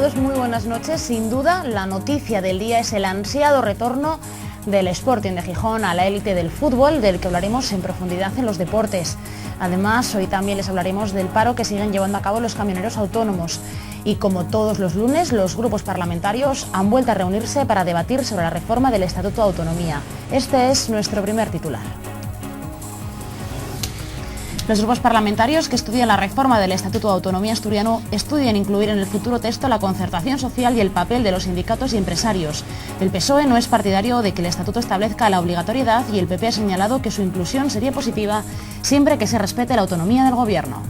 todos, muy buenas noches. Sin duda, la noticia del día es el ansiado retorno del Sporting de Gijón a la élite del fútbol, del que hablaremos en profundidad en los deportes. Además, hoy también les hablaremos del paro que siguen llevando a cabo los camioneros autónomos. Y como todos los lunes, los grupos parlamentarios han vuelto a reunirse para debatir sobre la reforma del Estatuto de Autonomía. Este es nuestro primer titular. Los grupos parlamentarios que estudian la reforma del Estatuto de Autonomía asturiano estudian incluir en el futuro texto la concertación social y el papel de los sindicatos y empresarios. El PSOE no es partidario de que el Estatuto establezca la obligatoriedad y el PP ha señalado que su inclusión sería positiva siempre que se respete la autonomía del Gobierno.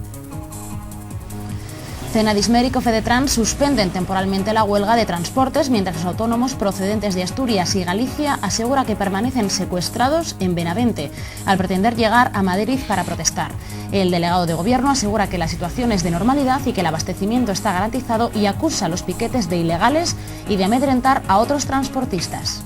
Cenadismer y Cofedetrans suspenden temporalmente la huelga de transportes mientras los autónomos procedentes de Asturias y Galicia aseguran que permanecen secuestrados en Benavente al pretender llegar a Madrid para protestar. El delegado de Gobierno asegura que la situación es de normalidad y que el abastecimiento está garantizado y acusa a los piquetes de ilegales y de amedrentar a otros transportistas.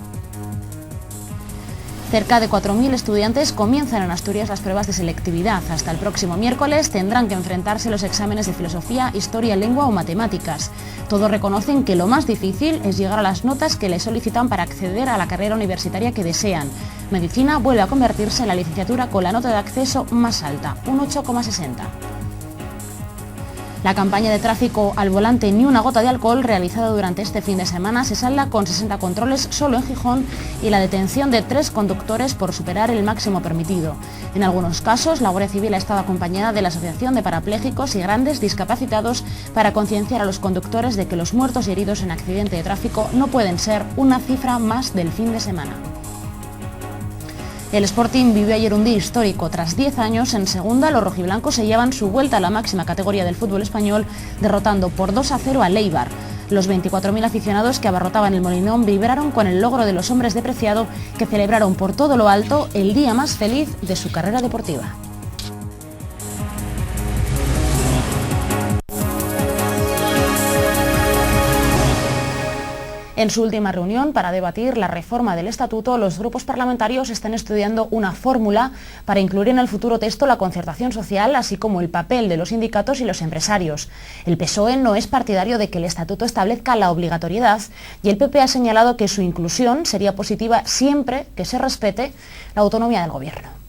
Cerca de 4.000 estudiantes comienzan en Asturias las pruebas de selectividad. Hasta el próximo miércoles tendrán que enfrentarse a los exámenes de filosofía, historia, lengua o matemáticas. Todos reconocen que lo más difícil es llegar a las notas que les solicitan para acceder a la carrera universitaria que desean. Medicina vuelve a convertirse en la licenciatura con la nota de acceso más alta, un 8,60. La campaña de tráfico al volante Ni una gota de alcohol realizada durante este fin de semana se salda con 60 controles solo en Gijón y la detención de 3 conductores por superar el máximo permitido. En algunos casos, la Guardia Civil ha estado acompañada de la Asociación de Parapléjicos y Grandes Discapacitados para concienciar a los conductores de que los muertos y heridos en accidente de tráfico no pueden ser una cifra más del fin de semana. El Sporting vivió ayer un día histórico. Tras 10 años en segunda, los rojiblancos se llevan su vuelta a la máxima categoría del fútbol español, derrotando por 2-0 al Eibar. Los 24.000 aficionados que abarrotaban el Molinón vibraron con el logro de los hombres de Preciado, que celebraron por todo lo alto el día más feliz de su carrera deportiva. En su última reunión para debatir la reforma del Estatuto, los grupos parlamentarios están estudiando una fórmula para incluir en el futuro texto la concertación social, así como el papel de los sindicatos y los empresarios. El PSOE no es partidario de que el Estatuto establezca la obligatoriedad y el PP ha señalado que su inclusión sería positiva siempre que se respete la autonomía del Gobierno.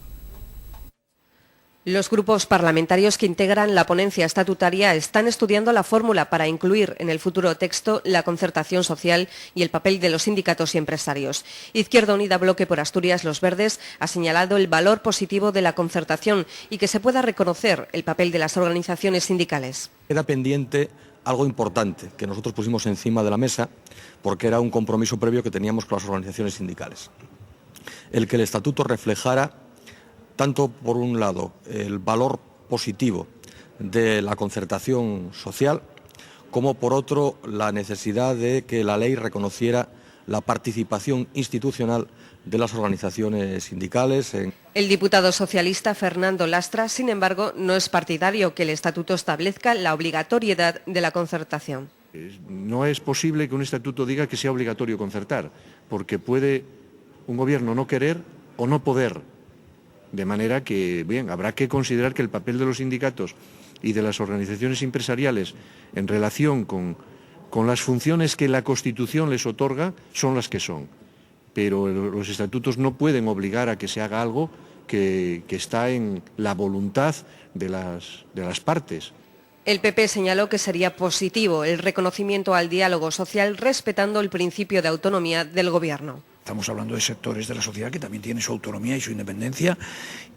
Los grupos parlamentarios que integran la ponencia estatutaria están estudiando la fórmula para incluir en el futuro texto la concertación social y el papel de los sindicatos y empresarios. Izquierda Unida Bloque por Asturias, Los Verdes, ha señalado el valor positivo de la concertación y que se pueda reconocer el papel de las organizaciones sindicales. Queda pendiente algo importante que nosotros pusimos encima de la mesa porque era un compromiso previo que teníamos con las organizaciones sindicales. El que el estatuto reflejara tanto, por un lado, el valor positivo de la concertación social, como, por otro, la necesidad de que la ley reconociera la participación institucional de las organizaciones sindicales. El diputado socialista Fernando Lastra, sin embargo, no es partidario que el estatuto establezca la obligatoriedad de la concertación. No es posible que un estatuto diga que sea obligatorio concertar, porque puede un gobierno no querer o no poder. De manera que, bien, habrá que considerar que el papel de los sindicatos y de las organizaciones empresariales en relación con las funciones que la Constitución les otorga son las que son. Pero los estatutos no pueden obligar a que se haga algo que está en la voluntad de las partes. El PP señaló que sería positivo el reconocimiento al diálogo social respetando el principio de autonomía del Gobierno. Estamos hablando de sectores de la sociedad que también tienen su autonomía y su independencia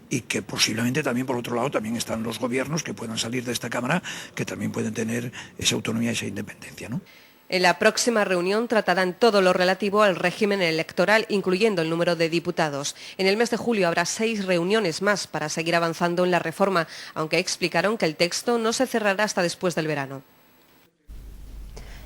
y que posiblemente también, por otro lado, también están los gobiernos que puedan salir de esta Cámara que también pueden tener esa autonomía y esa independencia, ¿no? En la próxima reunión tratarán todo lo relativo al régimen electoral, incluyendo el número de diputados. En el mes de julio habrá 6 reuniones más para seguir avanzando en la reforma, aunque explicaron que el texto no se cerrará hasta después del verano.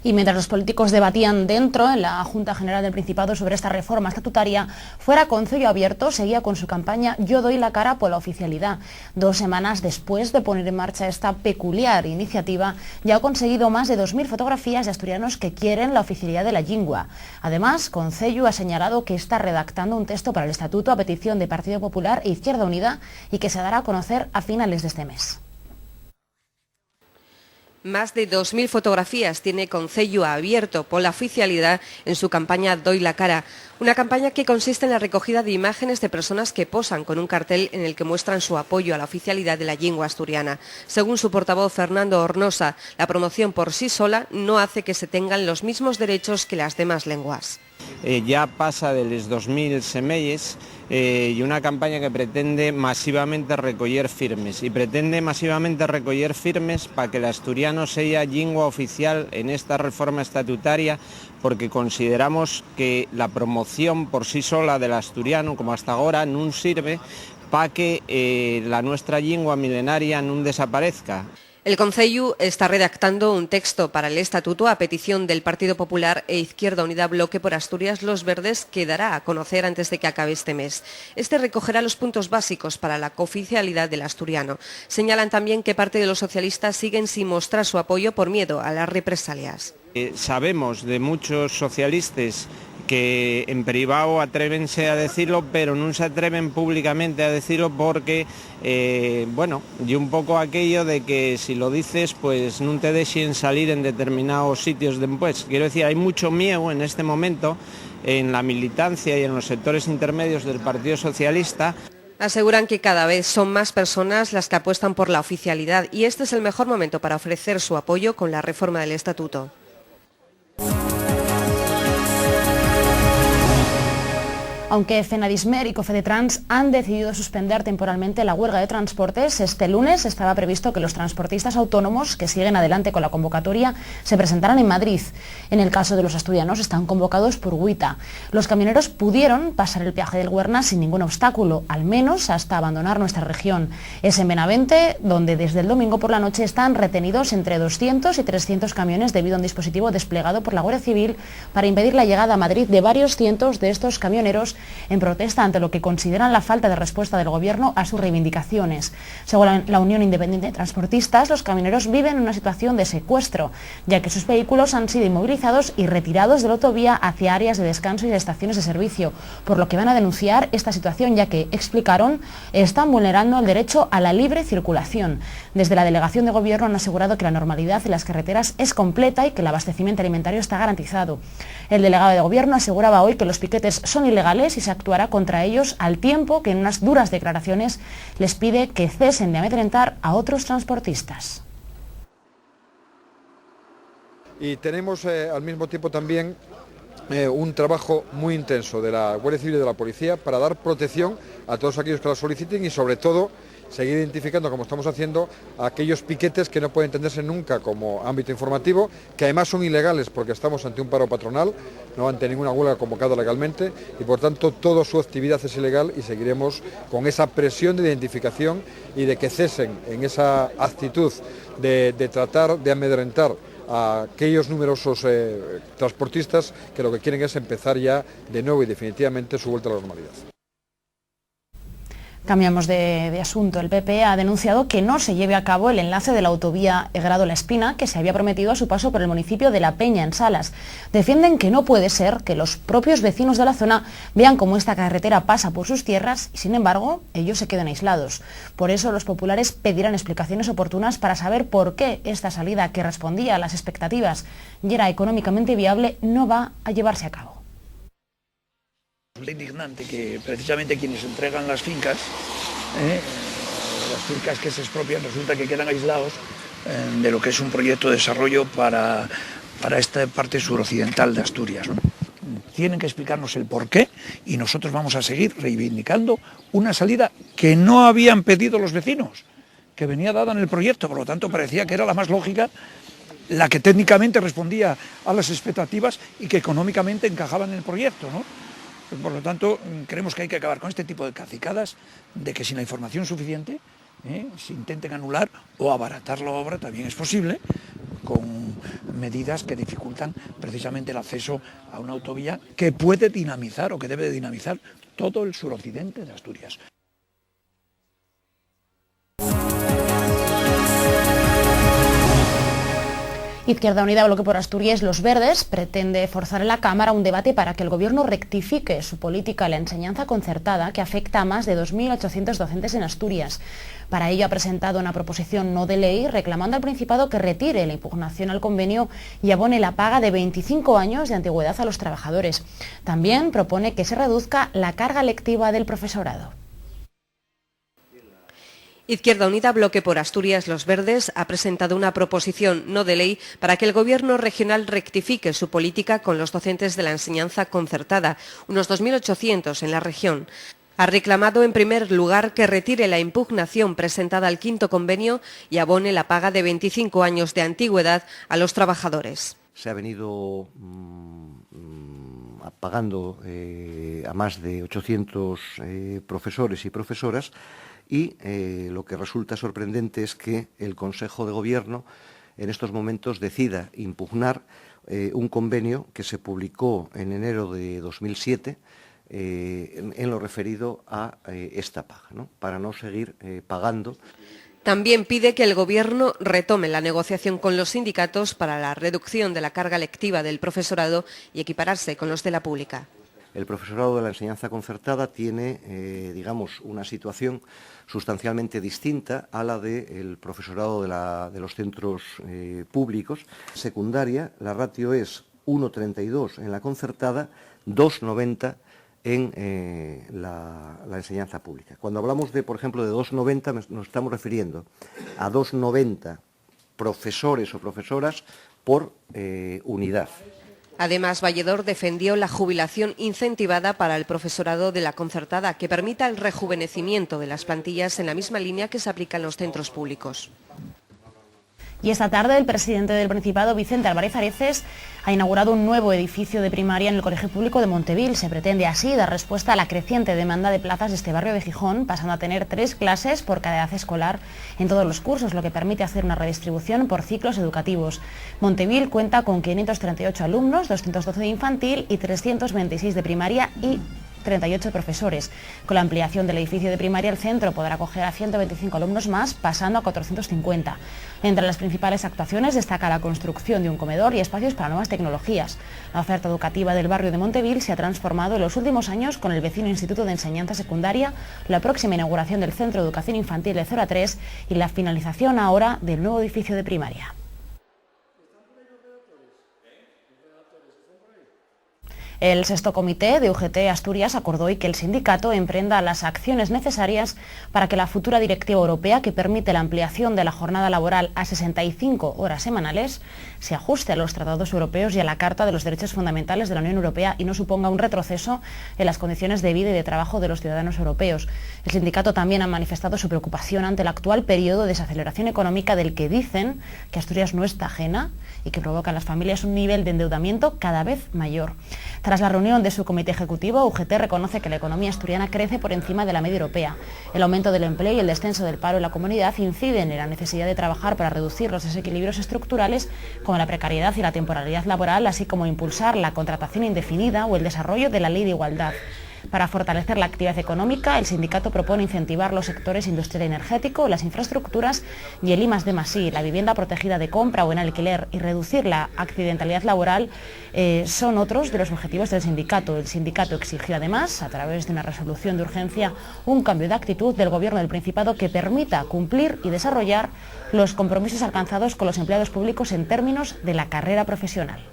Y mientras los políticos debatían dentro, en la Junta General del Principado, sobre esta reforma estatutaria, fuera Concello Abierto seguía con su campaña Yo doy la cara por la oficialidad. 2 semanas después de poner en marcha esta peculiar iniciativa, ya ha conseguido más de 2.000 fotografías de asturianos que quieren la oficialidad de la lingua. Además, Concello ha señalado que está redactando un texto para el Estatuto a petición de Partido Popular e Izquierda Unida y que se dará a conocer a finales de este mes. Más de 2.000 fotografías tiene Concello Abierto por la oficialidad en su campaña Doy la cara. Una campaña que consiste en la recogida de imágenes de personas que posan con un cartel en el que muestran su apoyo a la oficialidad de la lengua asturiana. Según su portavoz Fernando Hornosa, la promoción por sí sola no hace que se tengan los mismos derechos que las demás lenguas. Ya pasa de los 2.000 semelles y una campaña que pretende masivamente recoger firmes para que el asturiano sea lengua oficial en esta reforma estatutaria, porque consideramos que la promoción por sí sola del asturiano, como hasta ahora, no sirve para que la nuestra lengua milenaria no desaparezca. El Concello está redactando un texto para el estatuto a petición del Partido Popular e Izquierda Unida Bloque por Asturias Los Verdes, que dará a conocer antes de que acabe este mes. Este recogerá los puntos básicos para la cooficialidad del asturiano. Señalan también que parte de los socialistas siguen sin mostrar su apoyo por miedo a las represalias. Sabemos de muchos socialistas que en privado atrévense a decirlo, pero no se atreven públicamente a decirlo porque, y un poco aquello de que si lo dices, pues no te dejen salir en determinados sitios después. Quiero decir, hay mucho miedo en este momento en la militancia y en los sectores intermedios del Partido Socialista. Aseguran que cada vez son más personas las que apuestan por la oficialidad y este es el mejor momento para ofrecer su apoyo con la reforma del estatuto. Aunque Fenadismer y Cofedetrans han decidido suspender temporalmente la huelga de transportes, este lunes estaba previsto que los transportistas autónomos que siguen adelante con la convocatoria se presentaran en Madrid. En el caso de los asturianos están convocados por Huita. Los camioneros pudieron pasar el peaje del Huerna sin ningún obstáculo, al menos hasta abandonar nuestra región. Es en Benavente, donde desde el domingo por la noche están retenidos entre 200 y 300 camiones debido a un dispositivo desplegado por la Guardia Civil para impedir la llegada a Madrid de varios cientos de estos camioneros en protesta ante lo que consideran la falta de respuesta del Gobierno a sus reivindicaciones. Según la Unión Independiente de Transportistas, los camioneros viven en una situación de secuestro, ya que sus vehículos han sido inmovilizados y retirados de la autovía hacia áreas de descanso y de estaciones de servicio, por lo que van a denunciar esta situación, ya que, explicaron, están vulnerando el derecho a la libre circulación. Desde la Delegación de Gobierno han asegurado que la normalidad en las carreteras es completa y que el abastecimiento alimentario está garantizado. El delegado de Gobierno aseguraba hoy que los piquetes son ilegales y se actuará contra ellos, al tiempo que en unas duras declaraciones les pide que cesen de amedrentar a otros transportistas. Y tenemos al mismo tiempo también un trabajo muy intenso de la Guardia Civil y de la Policía para dar protección a todos aquellos que la soliciten y sobre todo seguir identificando, como estamos haciendo, a aquellos piquetes que no pueden entenderse nunca como ámbito informativo, que además son ilegales porque estamos ante un paro patronal, no ante ninguna huelga convocada legalmente y por tanto toda su actividad es ilegal y seguiremos con esa presión de identificación y de que cesen en esa actitud de tratar de amedrentar a aquellos numerosos transportistas que lo que quieren es empezar ya de nuevo y definitivamente su vuelta a la normalidad. Cambiamos de asunto. El PP ha denunciado que no se lleve a cabo el enlace de la autovía Egrado-La Espina que se había prometido a su paso por el municipio de La Peña, en Salas. Defienden que no puede ser que los propios vecinos de la zona vean cómo esta carretera pasa por sus tierras y, sin embargo, ellos se quedan aislados. Por eso, los populares pedirán explicaciones oportunas para saber por qué esta salida, que respondía a las expectativas y era económicamente viable, no va a llevarse a cabo. Es indignante que precisamente quienes entregan las fincas que se expropian, resulta que quedan aislados de lo que es un proyecto de desarrollo para esta parte suroccidental de Asturias, ¿no? Tienen que explicarnos el porqué y nosotros vamos a seguir reivindicando una salida que no habían pedido los vecinos, que venía dada en el proyecto, por lo tanto parecía que era la más lógica, la que técnicamente respondía a las expectativas y que económicamente encajaba en el proyecto, ¿no? Por lo tanto, creemos que hay que acabar con este tipo de cacicadas, de que sin la información suficiente se intenten anular o abaratar la obra, también es posible, con medidas que dificultan precisamente el acceso a una autovía que puede dinamizar o que debe de dinamizar todo el suroccidente de Asturias. Izquierda Unida, Bloque por Asturias, Los Verdes, pretende forzar en la Cámara un debate para que el Gobierno rectifique su política en la enseñanza concertada que afecta a más de 2.800 docentes en Asturias. Para ello ha presentado una proposición no de ley reclamando al Principado que retire la impugnación al convenio y abone la paga de 25 años de antigüedad a los trabajadores. También propone que se reduzca la carga lectiva del profesorado. Izquierda Unida, Bloque por Asturias, Los Verdes, ha presentado una proposición no de ley para que el Gobierno regional rectifique su política con los docentes de la enseñanza concertada, unos 2.800 en la región. Ha reclamado en primer lugar que retire la impugnación presentada al quinto convenio y abone la paga de 25 años de antigüedad a los trabajadores. Se ha venido pagando a más de 800 profesores y profesoras y lo que resulta sorprendente es que el Consejo de Gobierno en estos momentos decida impugnar un convenio que se publicó en enero de 2007 en lo referido a esta paga, ¿no? Para no seguir pagando. También pide que el Gobierno retome la negociación con los sindicatos para la reducción de la carga lectiva del profesorado y equipararse con los de la pública. El profesorado de la enseñanza concertada tiene, digamos, una situación sustancialmente distinta a la del profesorado de los centros públicos. Secundaria, la ratio es 1,32 en la concertada, 2,90 en la enseñanza pública. Cuando hablamos de, por ejemplo, de 2,90 nos estamos refiriendo a 2,90 profesores o profesoras por unidad. Además, Valledor defendió la jubilación incentivada para el profesorado de la concertada, que permita el rejuvenecimiento de las plantillas en la misma línea que se aplica en los centros públicos. Y esta tarde el presidente del Principado, Vicente Álvarez Areces, ha inaugurado un nuevo edificio de primaria en el Colegio Público de Montevil. Se pretende así dar respuesta a la creciente demanda de plazas de este barrio de Gijón, pasando a tener 3 clases por cada edad escolar en todos los cursos, lo que permite hacer una redistribución por ciclos educativos. Montevil cuenta con 538 alumnos, 212 de infantil y 326 de primaria y 38 profesores. Con la ampliación del edificio de primaria, el centro podrá acoger a 125 alumnos más, pasando a 450. Entre las principales actuaciones destaca la construcción de un comedor y espacios para nuevas tecnologías. La oferta educativa del barrio de Montevil se ha transformado en los últimos años con el vecino Instituto de Enseñanza Secundaria, la próxima inauguración del Centro de Educación Infantil de 0 a 3 y la finalización ahora del nuevo edificio de primaria. El sexto comité de UGT Asturias acordó hoy que el sindicato emprenda las acciones necesarias para que la futura directiva europea, que permite la ampliación de la jornada laboral a 65 horas semanales, se ajuste a los tratados europeos y a la Carta de los Derechos Fundamentales de la Unión Europea y no suponga un retroceso en las condiciones de vida y de trabajo de los ciudadanos europeos. El sindicato también ha manifestado su preocupación ante el actual periodo de desaceleración económica del que dicen que Asturias no está ajena y que provoca en las familias un nivel de endeudamiento cada vez mayor. Tras la reunión de su comité ejecutivo, UGT reconoce que la economía asturiana crece por encima de la media europea. El aumento del empleo y el descenso del paro en la comunidad inciden en la necesidad de trabajar para reducir los desequilibrios estructurales como la precariedad y la temporalidad laboral, así como impulsar la contratación indefinida o el desarrollo de la ley de igualdad. Para fortalecer la actividad económica, el sindicato propone incentivar los sectores industrial y energético, las infraestructuras y el I+D+I, la vivienda protegida de compra o en alquiler y reducir la accidentalidad laboral son otros de los objetivos del sindicato. El sindicato exigió además, a través de una resolución de urgencia, un cambio de actitud del Gobierno del Principado que permita cumplir y desarrollar los compromisos alcanzados con los empleados públicos en términos de la carrera profesional.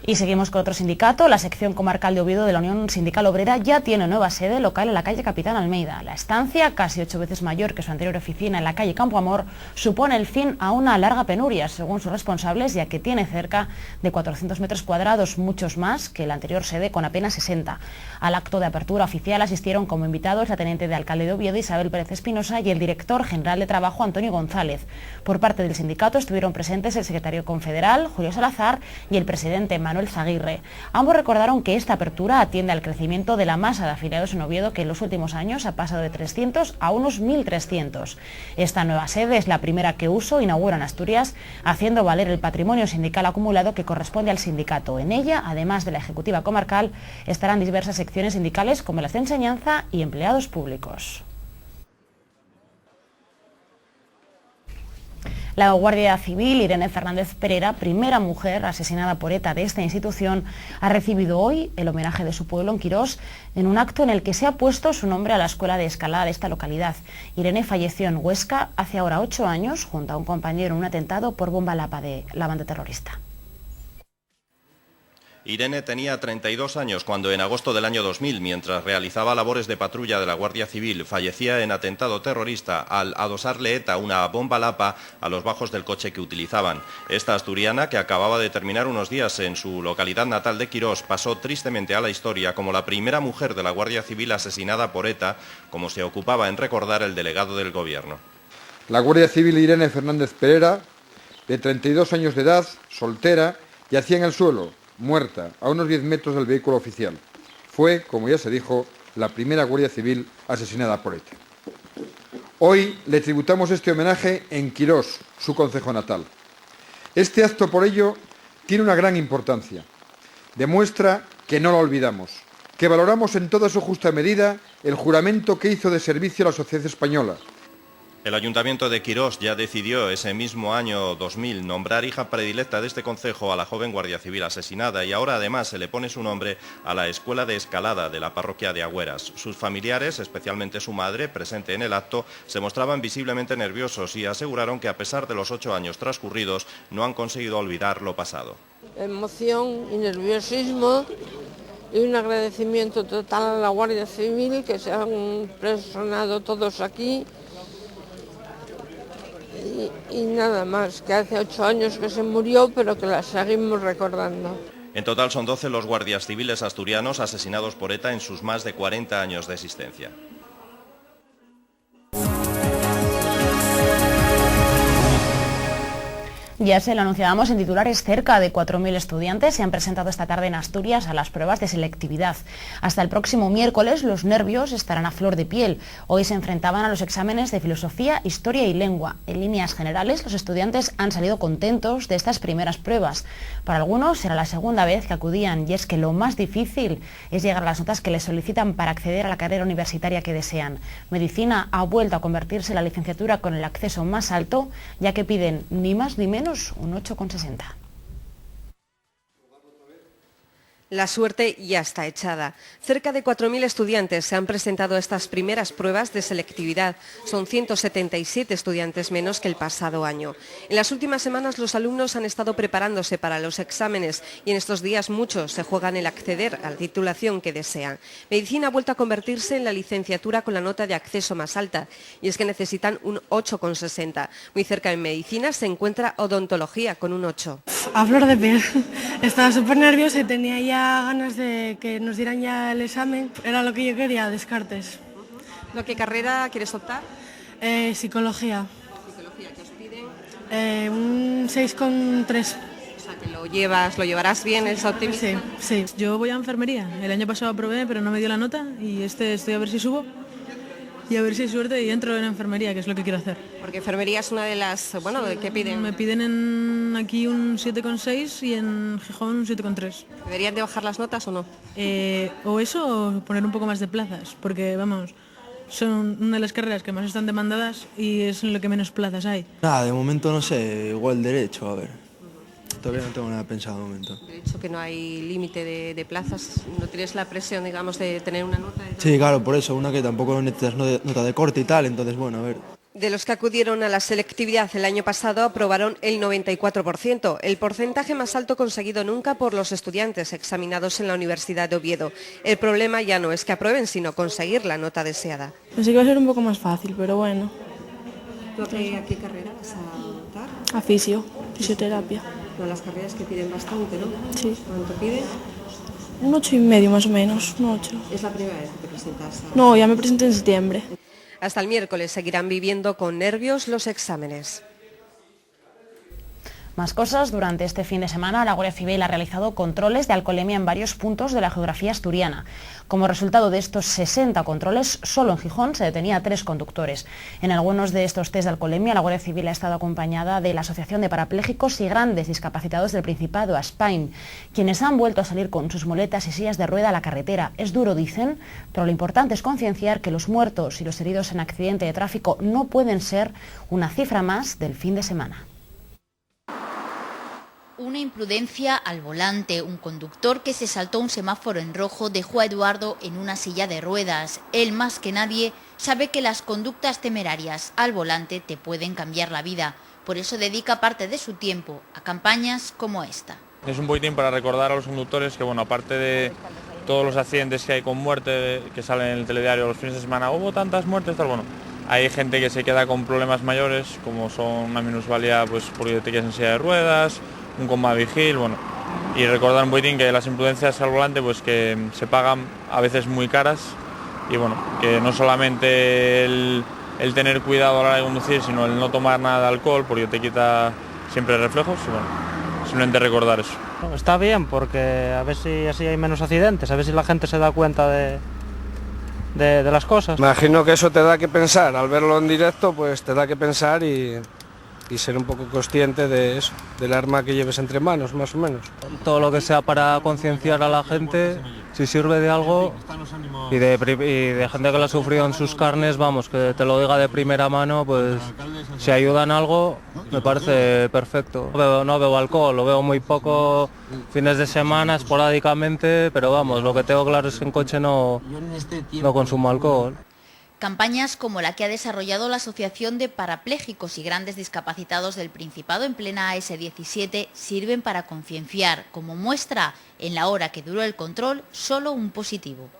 Y seguimos con otro sindicato. La sección comarcal de Oviedo de la Unión Sindical Obrera ya tiene nueva sede local en la calle Capitán Almeida. La estancia, casi 8 veces mayor que su anterior oficina en la calle Campo Amor, supone el fin a una larga penuria, según sus responsables, ya que tiene cerca de 400 metros cuadrados, muchos más que la anterior sede con apenas 60. Al acto de apertura oficial asistieron como invitados la teniente de alcalde de Oviedo, Isabel Pérez Espinosa, y el director general de Trabajo, Antonio González. Por parte del sindicato estuvieron presentes el secretario confederal, Julio Salazar, y el presidente Manuel Zaguirre. Ambos recordaron que esta apertura atiende al crecimiento de la masa de afiliados en Oviedo, que en los últimos años ha pasado de 300 a unos 1.300. Esta nueva sede es la primera que USO inaugura en Asturias, haciendo valer el patrimonio sindical acumulado que corresponde al sindicato. En ella, además de la ejecutiva comarcal, estarán diversas secciones sindicales como las de enseñanza y empleados públicos. La Guardia Civil, Irene Fernández Pereira, primera mujer asesinada por ETA de esta institución, ha recibido hoy el homenaje de su pueblo en Quirós en un acto en el que se ha puesto su nombre a la escuela de escalada de esta localidad. Irene falleció en Huesca hace ahora 8 años junto a un compañero en un atentado por bomba lapa de la banda terrorista. Irene tenía 32 años cuando en agosto del año 2000, mientras realizaba labores de patrulla de la Guardia Civil, fallecía en atentado terrorista al adosarle ETA una bomba lapa a los bajos del coche que utilizaban. Esta asturiana, que acababa de terminar unos días en su localidad natal de Quirós, pasó tristemente a la historia como la primera mujer de la Guardia Civil asesinada por ETA, como se ocupaba en recordar el delegado del Gobierno. La Guardia Civil Irene Fernández Pereira, de 32 años de edad, soltera, yacía en el suelo, muerta, a unos 10 metros del vehículo oficial. Fue, como ya se dijo, la primera Guardia Civil asesinada por ETA. Hoy le tributamos este homenaje en Quirós, su concejo natal. Este acto, por ello, tiene una gran importancia. Demuestra que no la olvidamos, que valoramos en toda su justa medida el juramento que hizo de servicio a la sociedad española. El Ayuntamiento de Quirós ya decidió ese mismo año 2000 nombrar hija predilecta de este concejo a la joven Guardia Civil asesinada y ahora además se le pone su nombre a la Escuela de Escalada de la parroquia de Agüeras. Sus familiares, especialmente su madre, presente en el acto, se mostraban visiblemente nerviosos y aseguraron que a pesar de los 8 años transcurridos no han conseguido olvidar lo pasado. Emoción y nerviosismo y un agradecimiento total a la Guardia Civil que se han personado todos aquí. Y nada más, que hace 8 años que se murió, pero que la seguimos recordando. En total son 12 los guardias civiles asturianos asesinados por ETA en sus más de 40 años de existencia. Ya se lo anunciábamos en titulares, cerca de 4.000 estudiantes se han presentado esta tarde en Asturias a las pruebas de selectividad. Hasta el próximo miércoles los nervios estarán a flor de piel. Hoy se enfrentaban a los exámenes de filosofía, historia y lengua. En líneas generales, los estudiantes han salido contentos de estas primeras pruebas. Para algunos será la segunda vez que acudían y es que lo más difícil es llegar a las notas que les solicitan para acceder a la carrera universitaria que desean. Medicina ha vuelto a convertirse en la licenciatura con el acceso más alto, ya que piden ni más ni menos un 8,60. La suerte ya está echada. Cerca de 4.000 estudiantes se han presentado a estas primeras pruebas de selectividad. Son 177 estudiantes menos que el pasado año. En las últimas semanas los alumnos han estado preparándose para los exámenes y en estos días muchos se juegan el acceder a la titulación que desean. Medicina ha vuelto a convertirse en la licenciatura con la nota de acceso más alta y es que necesitan un 8,60. Muy cerca en Medicina se encuentra Odontología con un 8. A flor de piel. Estaba súper nerviosa y tenía ya ganas de que nos dieran ya el examen. Era lo que yo quería, Descartes. ¿Qué carrera quieres optar? Psicología. ¿Psicología que os piden? Un 6,3. O sea, que lo llevarás bien, es optimista. Sí, sí. Yo voy a enfermería. El año pasado aprobé, pero no me dio la nota y estoy a ver si subo. Y a ver si hay suerte y entro en enfermería, que es lo que quiero hacer. Porque enfermería es una de las... Bueno, ¿qué piden? Me piden aquí un 7,6 y en Gijón un 7,3. ¿Deberían de bajar las notas o no? O eso o poner un poco más de plazas, porque vamos, son una de las carreras que más están demandadas y es en lo que menos plazas hay. Nada, de momento no sé, igual derecho, a ver. Todavía no tengo nada pensado de momento. De hecho que no hay límite de plazas, no tienes la presión, digamos, de tener una nota. Sí, claro, por eso, una que tampoco necesitas nota de corte y tal, entonces bueno, a ver. De los que acudieron a la selectividad el año pasado aprobaron el 94%, el porcentaje más alto conseguido nunca por los estudiantes examinados en la Universidad de Oviedo. El problema ya no es que aprueben, sino conseguir la nota deseada. Pensé que iba a ser un poco más fácil, pero bueno. ¿Tú a qué carrera vas a optar? A fisioterapia. No, las carreras que piden bastante, ¿no? Sí. ¿Cuánto piden? Un 8,5 más o menos, un 8. ¿Es la primera vez que te presentas? No, ya me presenté en septiembre. Hasta el miércoles seguirán viviendo con nervios los exámenes. Más cosas, durante este fin de semana la Guardia Civil ha realizado controles de alcoholemia en varios puntos de la geografía asturiana. Como resultado de estos 60 controles, solo en Gijón se detenía a 3 conductores. En algunos de estos test de alcoholemia, la Guardia Civil ha estado acompañada de la Asociación de Parapléjicos y Grandes Discapacitados del Principado, ASPAIN, quienes han vuelto a salir con sus muletas y sillas de rueda a la carretera. Es duro, dicen, pero lo importante es concienciar que los muertos y los heridos en accidente de tráfico no pueden ser una cifra más del fin de semana. Una imprudencia al volante. Un conductor que se saltó un semáforo en rojo dejó a Eduardo en una silla de ruedas. Él, más que nadie, sabe que las conductas temerarias al volante te pueden cambiar la vida. Por eso dedica parte de su tiempo a campañas como esta. Es un boletín para recordar a los conductores que, bueno, aparte de todos los accidentes que hay con muerte, que salen en el telediario los fines de semana, hubo tantas muertes, tal, bueno, hay gente que se queda con problemas mayores, como son una minusvalía, pues porque te quedas en silla de ruedas, un coma vigil, bueno, y recordar un poquitín que las imprudencias al volante pues que se pagan a veces muy caras y bueno, que no solamente el tener cuidado a la hora de conducir, sino el no tomar nada de alcohol porque te quita siempre reflejos y bueno, simplemente recordar eso. Está bien porque a ver si así hay menos accidentes, a ver si la gente se da cuenta de las cosas. Me imagino que eso te da que pensar, al verlo en directo pues te da que pensar y ser un poco consciente de eso, del arma que lleves entre manos, más o menos. Todo lo que sea para concienciar a la gente, si sirve de algo, y de gente que lo ha sufrido en sus carnes, vamos, que te lo diga de primera mano, pues si ayuda en algo, me parece perfecto. No bebo alcohol, lo veo muy poco, fines de semana, esporádicamente, pero vamos, lo que tengo claro es que en coche no consumo alcohol. Campañas como la que ha desarrollado la Asociación de Parapléjicos y Grandes Discapacitados del Principado en plena AS17 sirven para concienciar, como muestra en la hora que duró el control, solo un positivo.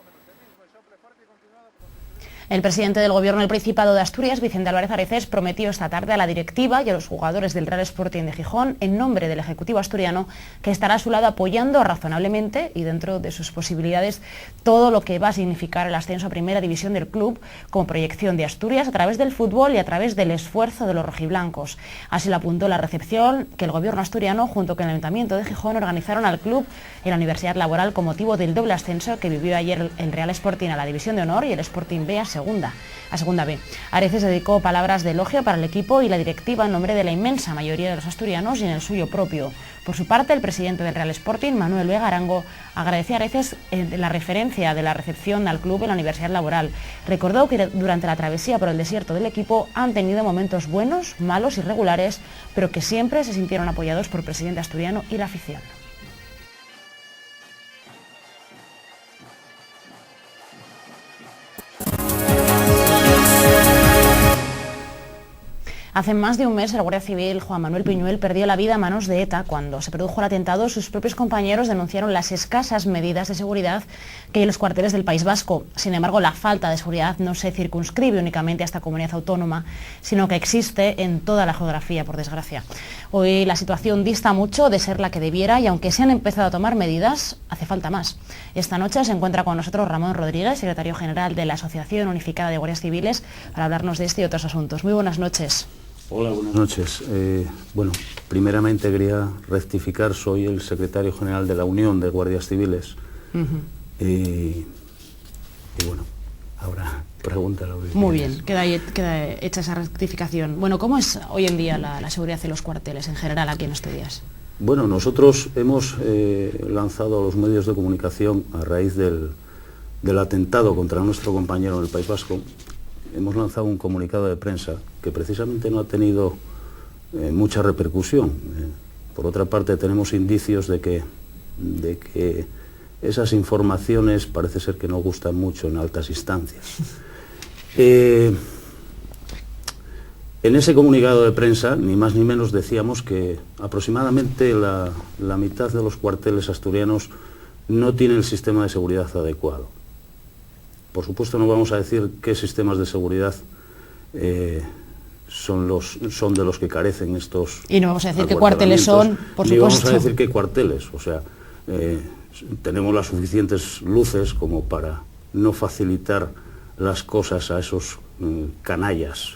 El presidente del Gobierno del Principado de Asturias, Vicente Álvarez Areces, prometió esta tarde a la directiva y a los jugadores del Real Sporting de Gijón, en nombre del Ejecutivo asturiano, que estará a su lado apoyando razonablemente y dentro de sus posibilidades todo lo que va a significar el ascenso a Primera División del club como proyección de Asturias a través del fútbol y a través del esfuerzo de los rojiblancos. Así lo apuntó la recepción que el Gobierno asturiano, junto con el Ayuntamiento de Gijón, organizaron al club en la Universidad Laboral con motivo del doble ascenso que vivió ayer el Real Sporting a la División de Honor y el Sporting B a Segunda B. Areces dedicó palabras de elogio para el equipo y la directiva en nombre de la inmensa mayoría de los asturianos y en el suyo propio. Por su parte, el presidente del Real Sporting, Manuel Vega Arango, agradeció a Areces la referencia de la recepción al club en la Universidad Laboral. Recordó que durante la travesía por el desierto del equipo han tenido momentos buenos, malos y regulares, pero que siempre se sintieron apoyados por el presidente asturiano y la afición. Hace más de un mes el Guardia Civil Juan Manuel Piñuel perdió la vida a manos de ETA. Cuando se produjo el atentado, sus propios compañeros denunciaron las escasas medidas de seguridad que hay en los cuarteles del País Vasco. Sin embargo, la falta de seguridad no se circunscribe únicamente a esta comunidad autónoma, sino que existe en toda la geografía, por desgracia. Hoy la situación dista mucho de ser la que debiera y aunque se han empezado a tomar medidas, hace falta más. Esta noche se encuentra con nosotros Ramón Rodríguez, secretario general de la Asociación Unificada de Guardias Civiles, para hablarnos de este y otros asuntos. Muy buenas noches. Hola, buenas noches. Bueno, primeramente quería rectificar, soy el secretario general de la Unión de Guardias Civiles. Y bueno, ahora pregúntalo. Muy bien, queda hecha esa rectificación. Bueno, ¿cómo es hoy en día la seguridad en los cuarteles en general aquí en Asturias? Bueno, nosotros hemos lanzado a los medios de comunicación a raíz del atentado contra nuestro compañero en el País Vasco. Hemos lanzado un comunicado de prensa que precisamente no ha tenido mucha repercusión. Por otra parte, tenemos indicios de que esas informaciones parece ser que no gustan mucho en altas instancias. En ese comunicado de prensa, ni más ni menos, decíamos que aproximadamente la mitad de los cuarteles asturianos no tienen el sistema de seguridad adecuado. Por supuesto no vamos a decir qué sistemas de seguridad son de los que carecen estos. Y no vamos a decir qué cuarteles son, por supuesto. Ni vamos a decir qué cuarteles, o sea, tenemos las suficientes luces como para no facilitar las cosas a esos canallas.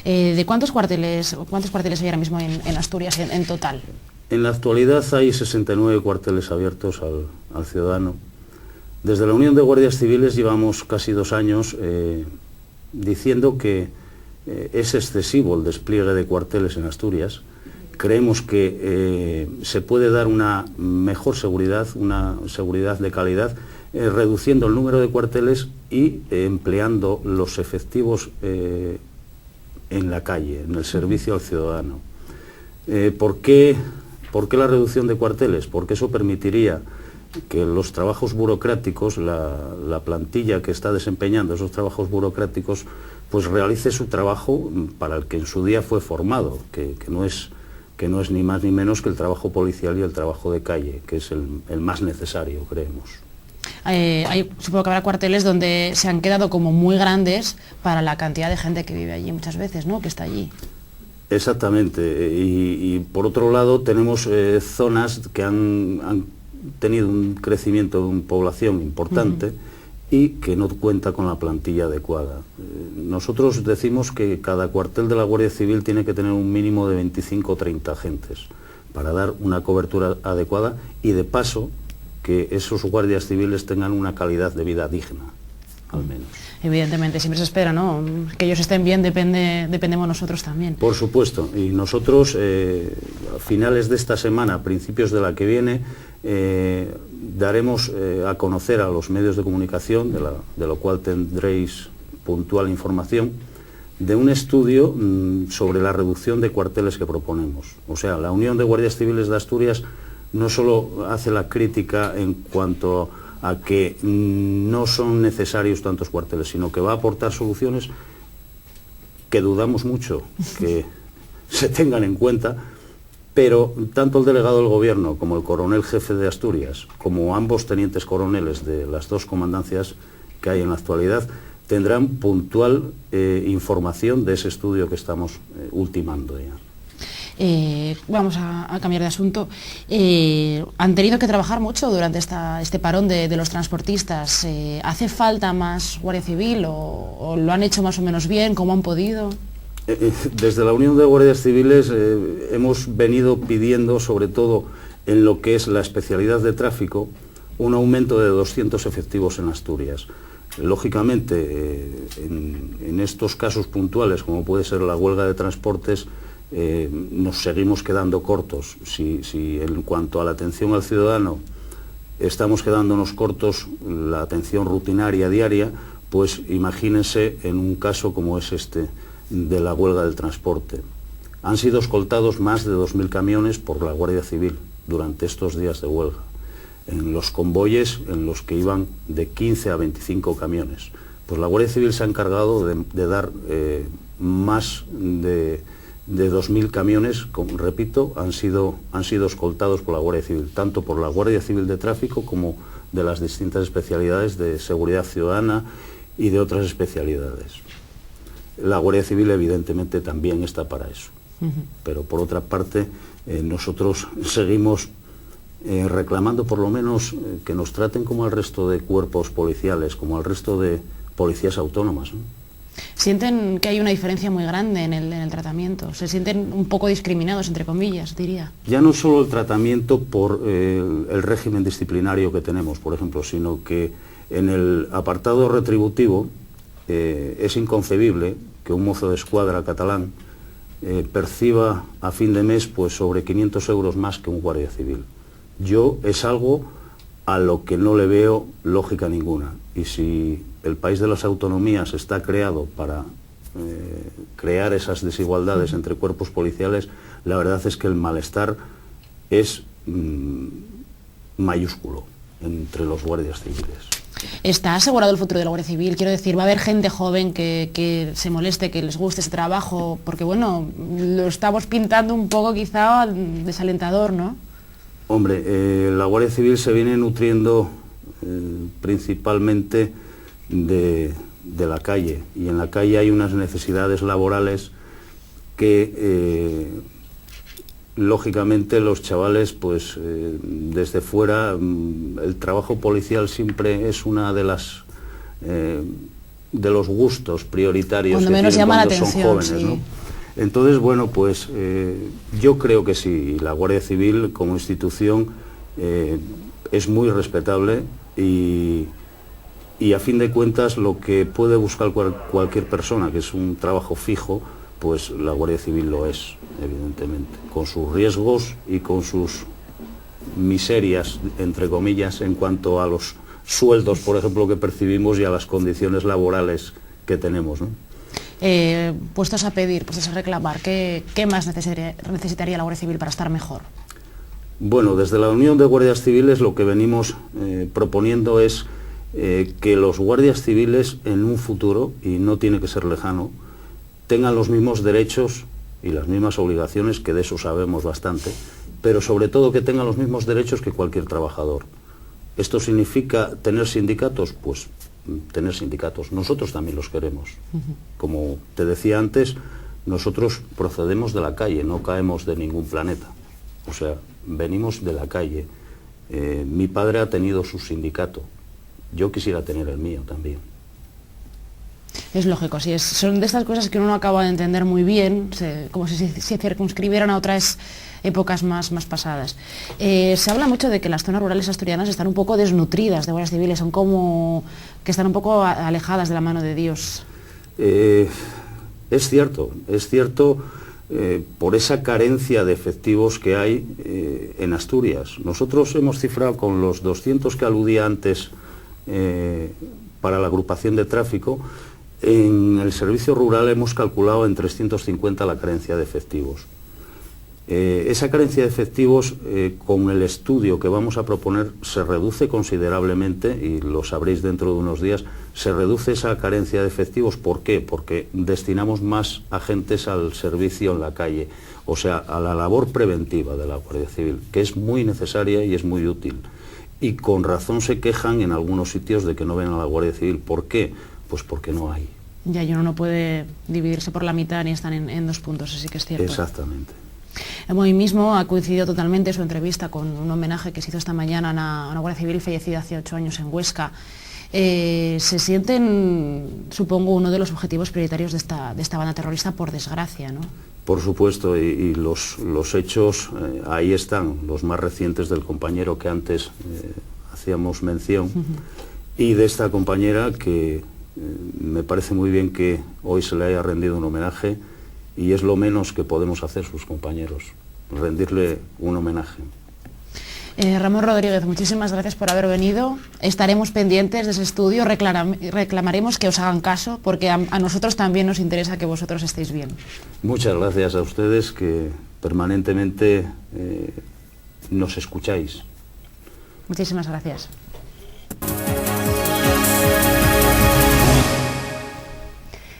¿De cuántos cuarteles hay ahora mismo en Asturias en total? En la actualidad hay 69 cuarteles abiertos al ciudadano. Desde la Unión de Guardias Civiles llevamos casi 2 años diciendo que es excesivo el despliegue de cuarteles en Asturias. Creemos que se puede dar una mejor seguridad, una seguridad de calidad, reduciendo el número de cuarteles y empleando los efectivos en la calle, en el servicio al ciudadano. ¿Por qué la reducción de cuarteles? Porque eso permitiría que los trabajos burocráticos, la plantilla que está desempeñando esos trabajos burocráticos, pues realice su trabajo para el que en su día fue formado, que no es ni más ni menos que el trabajo policial y el trabajo de calle, que es el más necesario, creemos. Supongo que habrá cuarteles donde se han quedado como muy grandes para la cantidad de gente que vive allí muchas veces, ¿no?, que está allí. Exactamente, y por otro lado tenemos zonas que han tenido un crecimiento de una población importante y que no cuenta con la plantilla adecuada. Nosotros decimos que cada cuartel de la Guardia Civil tiene que tener un mínimo de 25 o 30 agentes para dar una cobertura adecuada y de paso que esos guardias civiles tengan una calidad de vida digna, al menos. Evidentemente, siempre se espera, ¿no?, que ellos estén bien, dependemos nosotros también. Por supuesto, y nosotros a finales de esta semana, a principios de la que viene, daremos a conocer a los medios de comunicación, de lo cual tendréis puntual información, de un estudio sobre la reducción de cuarteles que proponemos. O sea, la Unión de Guardias Civiles de Asturias no solo hace la crítica en cuanto a que no son necesarios tantos cuarteles, sino que va a aportar soluciones que dudamos mucho que se tengan en cuenta, pero tanto el delegado del Gobierno como el coronel jefe de Asturias, como ambos tenientes coroneles de las 2 comandancias que hay en la actualidad, tendrán puntual información de ese estudio que estamos ultimando ya. Vamos a cambiar de asunto. Han tenido que trabajar mucho durante este parón de los transportistas. ¿Hace falta más Guardia Civil o lo han hecho más o menos bien? ¿Cómo han podido? Desde la Unión de Guardias Civiles hemos venido pidiendo, sobre todo en lo que es la especialidad de tráfico, un aumento de 200 efectivos en Asturias. Lógicamente, en estos casos puntuales, como puede ser la huelga de transportes, nos seguimos quedando cortos. Si en cuanto a la atención al ciudadano estamos quedándonos cortos, la atención rutinaria diaria, pues imagínense en un caso como es este de la huelga del transporte. Han sido escoltados más de 2.000 camiones por la Guardia Civil durante estos días de huelga, en los convoyes en los que iban de 15 a 25 camiones. Pues la Guardia Civil se ha encargado de dar más de 2.000 camiones, como repito, han sido escoltados por la Guardia Civil, tanto por la Guardia Civil de Tráfico como de las distintas especialidades de seguridad ciudadana y de otras especialidades. La Guardia Civil evidentemente también está para eso, pero por otra parte nosotros seguimos reclamando por lo menos que nos traten como al resto de cuerpos policiales, como al resto de policías autónomas, ¿no? ¿Sienten que hay una diferencia muy grande en el tratamiento? ¿Se sienten un poco discriminados, entre comillas, diría? Ya no solo el tratamiento por el régimen disciplinario que tenemos, por ejemplo, sino que en el apartado retributivo es inconcebible que un mozo de escuadra catalán perciba a fin de mes pues sobre 500 euros más que un guardia civil. Yo es algo a lo que no le veo lógica ninguna, y si el país de las autonomías está creado para crear esas desigualdades entre cuerpos policiales, la verdad es que el malestar es mayúsculo entre los guardias civiles. ¿Está asegurado el futuro de la Guardia Civil? Quiero decir, ¿va a haber gente joven que se moleste, que les guste ese trabajo? Porque bueno, lo estamos pintando un poco quizá desalentador, ¿no? Hombre, la Guardia Civil se viene nutriendo principalmente de la calle, y en la calle hay unas necesidades laborales que lógicamente los chavales pues desde fuera el trabajo policial siempre es una de las de los gustos prioritarios cuando que menos tienen llama la cuando atención, son jóvenes, sí. ¿no? Entonces, bueno, pues yo creo que sí, la Guardia Civil como institución es muy respetable y a fin de cuentas lo que puede buscar cualquier persona, que es un trabajo fijo, pues la Guardia Civil lo es, evidentemente, con sus riesgos y con sus miserias, entre comillas, en cuanto a los sueldos, por ejemplo, que percibimos y a las condiciones laborales que tenemos, ¿no? Puestos a pedir, puestos a reclamar, ¿qué más necesitaría la Guardia Civil para estar mejor? Bueno, desde la Unión de Guardias Civiles lo que venimos proponiendo es que los guardias civiles en un futuro, y no tiene que ser lejano, tengan los mismos derechos y las mismas obligaciones, que de eso sabemos bastante, pero sobre todo que tengan los mismos derechos que cualquier trabajador. ¿Esto significa tener sindicatos? Pues tener sindicatos. Nosotros también los queremos. Como te decía antes, nosotros procedemos de la calle, no caemos de ningún planeta. O sea, venimos de la calle. Mi padre ha tenido su sindicato. Yo quisiera tener el mío también. Es lógico, sí, son de estas cosas que uno no acaba de entender muy bien, como si se circunscribieran a otras épocas más pasadas. Se habla mucho de que las zonas rurales asturianas están un poco desnutridas de guardias civiles, son como que están un poco alejadas de la mano de Dios. Es cierto, por esa carencia de efectivos que hay en Asturias. Nosotros hemos cifrado con los 200 que aludía antes para la agrupación de tráfico. En el servicio rural hemos calculado en 350 la carencia de efectivos. Esa carencia de efectivos, con el estudio que vamos a proponer, se reduce considerablemente, y lo sabréis dentro de unos días, se reduce esa carencia de efectivos. ¿Por qué? Porque destinamos más agentes al servicio en la calle, o sea, a la labor preventiva de la Guardia Civil, que es muy necesaria y es muy útil. Y con razón se quejan en algunos sitios de que no ven a la Guardia Civil. ¿Por qué? Pues porque no hay. Ya, y uno no puede dividirse por la mitad ni están en dos puntos, así que es cierto. Exactamente. Hoy mismo ha coincidido totalmente su entrevista con un homenaje que se hizo esta mañana a una Guardia Civil fallecida hace 8 años en Huesca. Se sienten, supongo, uno de los objetivos prioritarios de esta banda terrorista, por desgracia, ¿no? Por supuesto, y los hechos ahí están, los más recientes del compañero que antes hacíamos mención, y de esta compañera que me parece muy bien que hoy se le haya rendido un homenaje, y es lo menos que podemos hacer sus compañeros, rendirle un homenaje. Ramón Rodríguez, muchísimas gracias por haber venido. Estaremos pendientes de ese estudio, reclamaremos que os hagan caso, porque a nosotros también nos interesa que vosotros estéis bien. Muchas gracias a ustedes, que permanentemente nos escucháis. Muchísimas gracias.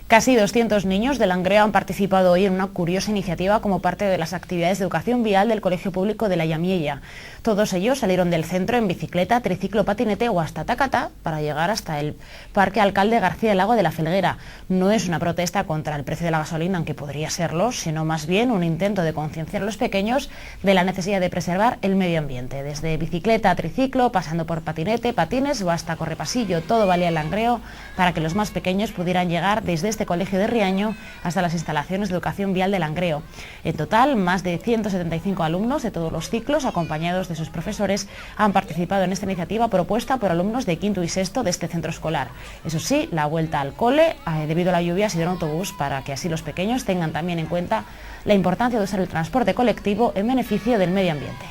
Casi 200 niños de Langreo han participado hoy en una curiosa iniciativa como parte de las actividades de educación vial del Colegio Público de la Llamiella. Todos ellos salieron del centro en bicicleta, triciclo, patinete o hasta tacatá para llegar hasta el Parque Alcalde García Lago de la Felguera. No es una protesta contra el precio de la gasolina, aunque podría serlo, sino más bien un intento de concienciar a los pequeños de la necesidad de preservar el medio ambiente. Desde bicicleta, triciclo, pasando por patinete, patines o hasta correpasillo, todo valía en Langreo para que los más pequeños pudieran llegar desde este colegio de Riaño hasta las instalaciones de educación vial de Langreo. En total, más de 175 alumnos de todos los ciclos, acompañados de sus profesores, han participado en esta iniciativa propuesta por alumnos de quinto y sexto de este centro escolar. Eso sí, la vuelta al cole, debido a la lluvia, ha sido en autobús, para que así los pequeños tengan también en cuenta la importancia de usar el transporte colectivo en beneficio del medio ambiente.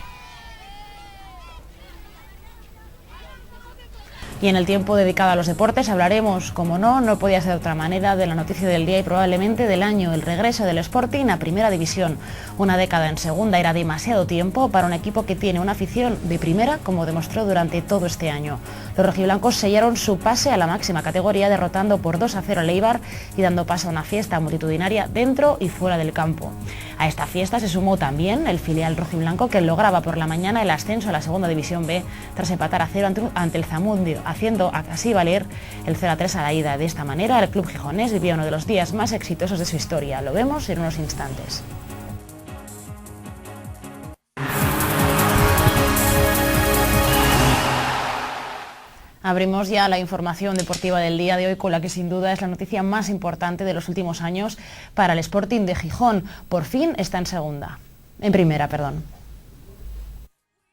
Y en el tiempo dedicado a los deportes hablaremos, como no podía ser de otra manera, de la noticia del día y probablemente del año, el regreso del Sporting a Primera División. Una década en Segunda era demasiado tiempo para un equipo que tiene una afición de primera, como demostró durante todo este año. Los rojiblancos sellaron su pase a la máxima categoría, derrotando por 2-0 al Eibar y dando paso a una fiesta multitudinaria dentro y fuera del campo. A esta fiesta se sumó también el filial rojiblanco, que lograba por la mañana el ascenso a la Segunda División B tras empatar a 0 ante el Zamundio, haciendo así valer el 0-3 a la ida. De esta manera, el club gijonés vivía uno de los días más exitosos de su historia. Lo vemos en unos instantes. Abrimos ya la información deportiva del día de hoy con la que sin duda es la noticia más importante de los últimos años para el Sporting de Gijón. Por fin está en primera.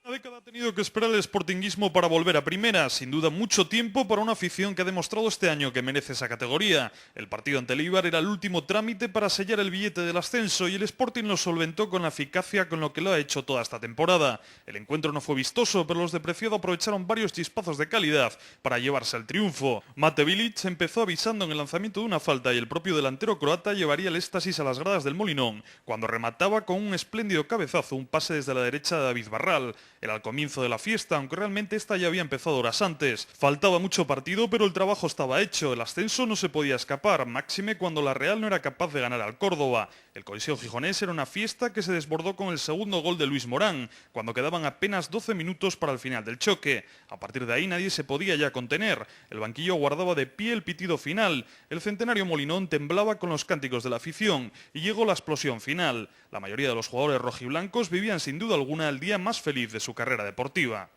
Una década ha tenido que esperar el sportinguismo para volver a primera, sin duda mucho tiempo para una afición que ha demostrado este año que merece esa categoría. El partido ante el Eibar era el último trámite para sellar el billete del ascenso y el Sporting lo solventó con la eficacia con lo que lo ha hecho toda esta temporada. El encuentro no fue vistoso, pero los de Preciado aprovecharon varios chispazos de calidad para llevarse el triunfo. Mate Bilic empezó avisando en el lanzamiento de una falta y el propio delantero croata llevaría el éxtasis a las gradas del Molinón, cuando remataba con un espléndido cabezazo, un pase desde la derecha de David Barral. Era al comienzo de la fiesta, aunque realmente esta ya había empezado horas antes. Faltaba mucho partido, pero el trabajo estaba hecho. El ascenso no se podía escapar, máxime cuando la Real no era capaz de ganar al Córdoba. El Coliseo gijonés era una fiesta que se desbordó con el segundo gol de Luis Morán, cuando quedaban apenas 12 minutos para el final del choque. A partir de ahí nadie se podía ya contener. El banquillo guardaba de pie el pitido final. El centenario Molinón temblaba con los cánticos de la afición y llegó la explosión final. La mayoría de los jugadores rojiblancos vivían sin duda alguna el día más feliz de su carrera deportiva.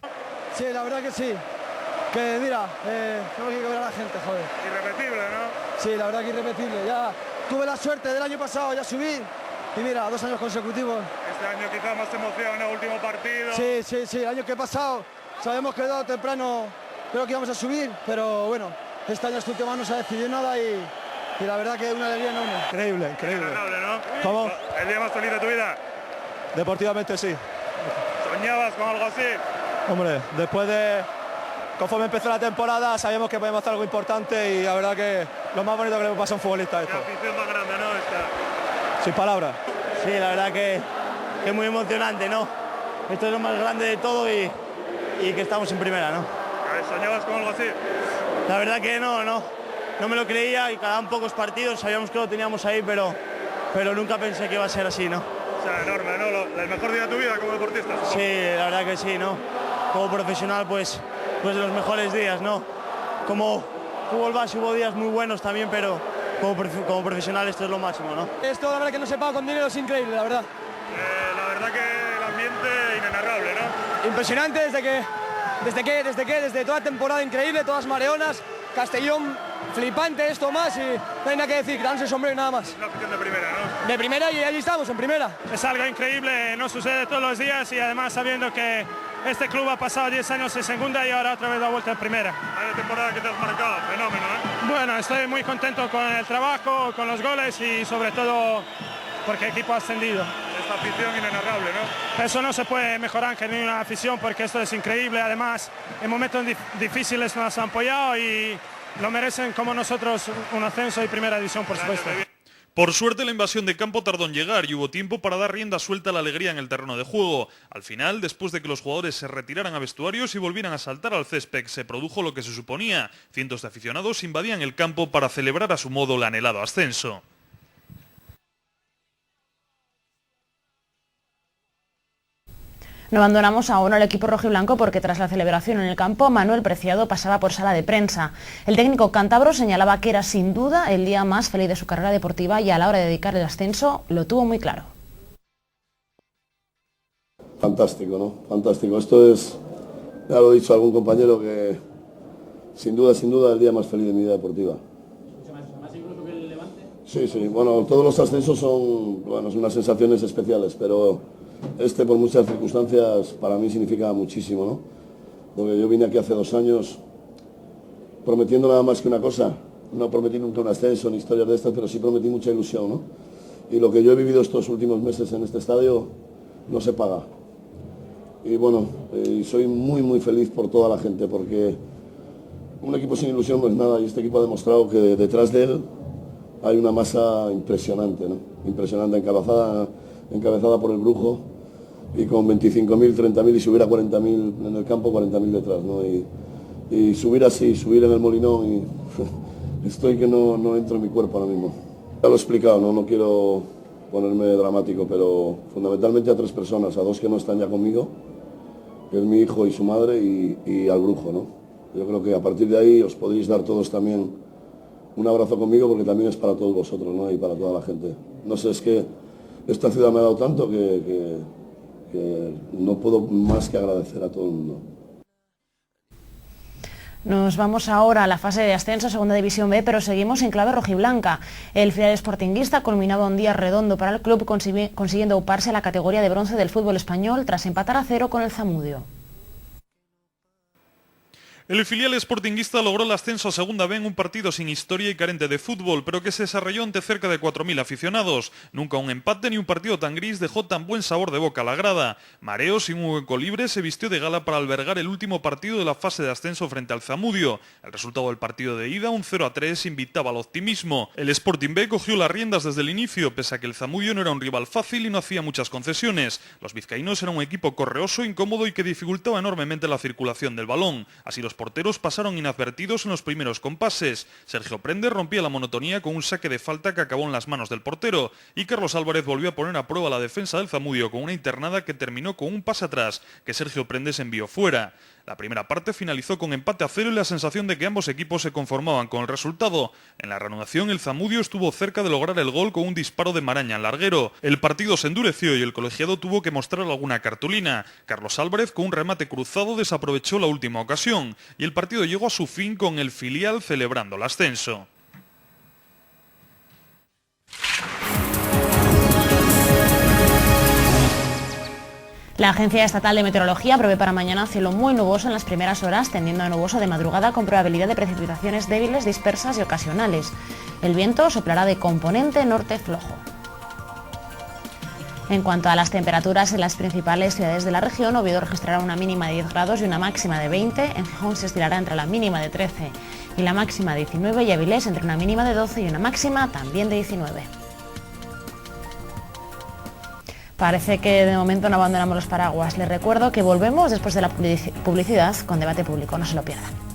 Sí, la verdad que sí. Que mira, tengo que ver a la gente, joder. Irrepetible, ¿no? Sí, la verdad que irrepetible. Ya tuve la suerte del año pasado, ya subí. Y mira, 2 años consecutivos. Este año quizás más emoción en el último partido. Sí, el año que he pasado, sabemos que dado temprano creo que íbamos a subir, pero bueno, este año este último no se ha decidido nada y la verdad que es una alegría enorme. Increíble. ¿No? ¿Cómo? ¿El día más feliz de tu vida? Deportivamente sí. ¿Soñabas con algo así? Hombre, conforme empezó la temporada sabíamos que podíamos hacer algo importante y la verdad que lo más bonito que le pasa a un futbolista esto. La afición más grande, ¿no? Esta. Sin palabras. Sí, la verdad que es muy emocionante, ¿no? Esto es lo más grande de todo y que estamos en primera, ¿no? ¿Soñabas con algo así? La verdad que no me lo creía y quedaban pocos partidos, sabíamos que lo teníamos ahí, pero nunca pensé que iba a ser así, ¿no? O sea, enorme, ¿no? ¿El mejor día de tu vida como deportista? Sí, la verdad que sí, ¿no? Como profesional, pues de los mejores días, ¿no? Como fútbol base hubo días muy buenos también, pero como profesional esto es lo máximo, ¿no? Esto, la verdad que no se paga con dinero, es increíble, la verdad. La verdad que el ambiente inenarrable, ¿no? Impresionante desde toda la temporada, increíble, todas mareonas, Castellón, flipante esto más y no hay nada que decir, quitarnos el sombrero y nada más. Una afición de primera, ¿no? De primera y allí estamos, en primera. Es algo increíble, no sucede todos los días y además sabiendo que este club ha pasado 10 años en segunda y ahora otra vez da vuelta en primera. Hay una temporada que te has marcado, fenómeno, ¿eh? Bueno, estoy muy contento con el trabajo, con los goles y sobre todo porque el equipo ha ascendido. Esta afición inenarrable, ¿no? Eso no se puede mejorar en ninguna afición porque esto es increíble. Además, en momentos difíciles nos han apoyado y lo merecen como nosotros un ascenso y primera división, por supuesto. Por suerte la invasión de campo tardó en llegar y hubo tiempo para dar rienda suelta a la alegría en el terreno de juego. Al final, después de que los jugadores se retiraran a vestuarios y volvieran a saltar al césped, se produjo lo que se suponía. Cientos de aficionados invadían el campo para celebrar a su modo el anhelado ascenso. No abandonamos aún al equipo rojiblanco porque tras la celebración en el campo, Manuel Preciado pasaba por sala de prensa. El técnico cántabro señalaba que era sin duda el día más feliz de su carrera deportiva y a la hora de dedicar el ascenso lo tuvo muy claro. Fantástico, ¿no? Fantástico. Esto es, ya lo he dicho a algún compañero, que sin duda el día más feliz de mi vida deportiva. ¿Más incluso que el Levante? Sí. Bueno, todos los ascensos son unas sensaciones especiales, pero este por muchas circunstancias para mí significa muchísimo, ¿no? Porque yo vine aquí hace 2 años prometiendo nada más que una cosa. No prometí nunca un ascenso ni historias de estas, pero sí prometí mucha ilusión, ¿no? Y lo que yo he vivido estos últimos meses en este estadio no se paga. Y bueno, soy muy feliz por toda la gente, porque un equipo sin ilusión no es nada y este equipo ha demostrado que detrás de él hay una masa impresionante, ¿no? Impresionante, encabezada por el Brujo y con 25.000, 30.000 y si hubiera 40.000 en el campo, 40.000 detrás, ¿no? Y subir así, subir en el Molinón y estoy que no entro en mi cuerpo ahora mismo. Ya lo he explicado, no quiero ponerme dramático, pero fundamentalmente a 3 personas, a 2 que no están ya conmigo, que es mi hijo y su madre y al Brujo, ¿no? Yo creo que a partir de ahí os podéis dar todos también un abrazo conmigo porque también es para todos vosotros, ¿no? Y para toda la gente. No sé, es que esta ciudad me ha dado tanto que no puedo más que agradecer a todo el mundo. Nos vamos ahora a la fase de ascenso a Segunda División B, pero seguimos en clave rojiblanca. El filial sportinguista culminaba un día redondo para el club, consiguiendo uparse a la categoría de bronce del fútbol español tras empatar a 0 con el Zamudio. El filial sportinguista logró el ascenso a Segunda B en un partido sin historia y carente de fútbol, pero que se desarrolló ante cerca de 4.000 aficionados. Nunca un empate ni un partido tan gris dejó tan buen sabor de boca a la grada. Mareo, sin un hueco libre, se vistió de gala para albergar el último partido de la fase de ascenso frente al Zamudio. El resultado del partido de ida, un 0-3, invitaba al optimismo. El Sporting B cogió las riendas desde el inicio, pese a que el Zamudio no era un rival fácil y no hacía muchas concesiones. Los vizcaínos eran un equipo correoso, incómodo y que dificultaba enormemente la circulación del balón. Así los porteros pasaron inadvertidos en los primeros compases. Sergio Prendes rompía la monotonía con un saque de falta que acabó en las manos del portero, y Carlos Álvarez volvió a poner a prueba la defensa del Zamudio con una internada que terminó con un pase atrás que Sergio Prendes envió fuera. La primera parte finalizó con empate a 0 y la sensación de que ambos equipos se conformaban con el resultado. En la reanudación el Zamudio estuvo cerca de lograr el gol con un disparo de Maraña al larguero. El partido se endureció y el colegiado tuvo que mostrar alguna cartulina. Carlos Álvarez, con un remate cruzado, desaprovechó la última ocasión y el partido llegó a su fin con el filial celebrando el ascenso. La Agencia Estatal de Meteorología prevé para mañana cielo muy nuboso en las primeras horas, tendiendo a nuboso de madrugada con probabilidad de precipitaciones débiles, dispersas y ocasionales. El viento soplará de componente norte flojo. En cuanto a las temperaturas en las principales ciudades de la región, Oviedo registrará una mínima de 10 grados y una máxima de 20, en Gijón se estirará entre la mínima de 13 y la máxima de 19 y Avilés entre una mínima de 12 y una máxima también de 19. Parece que de momento no abandonamos los paraguas. Les recuerdo que volvemos después de la publicidad con Debate Público. No se lo pierdan.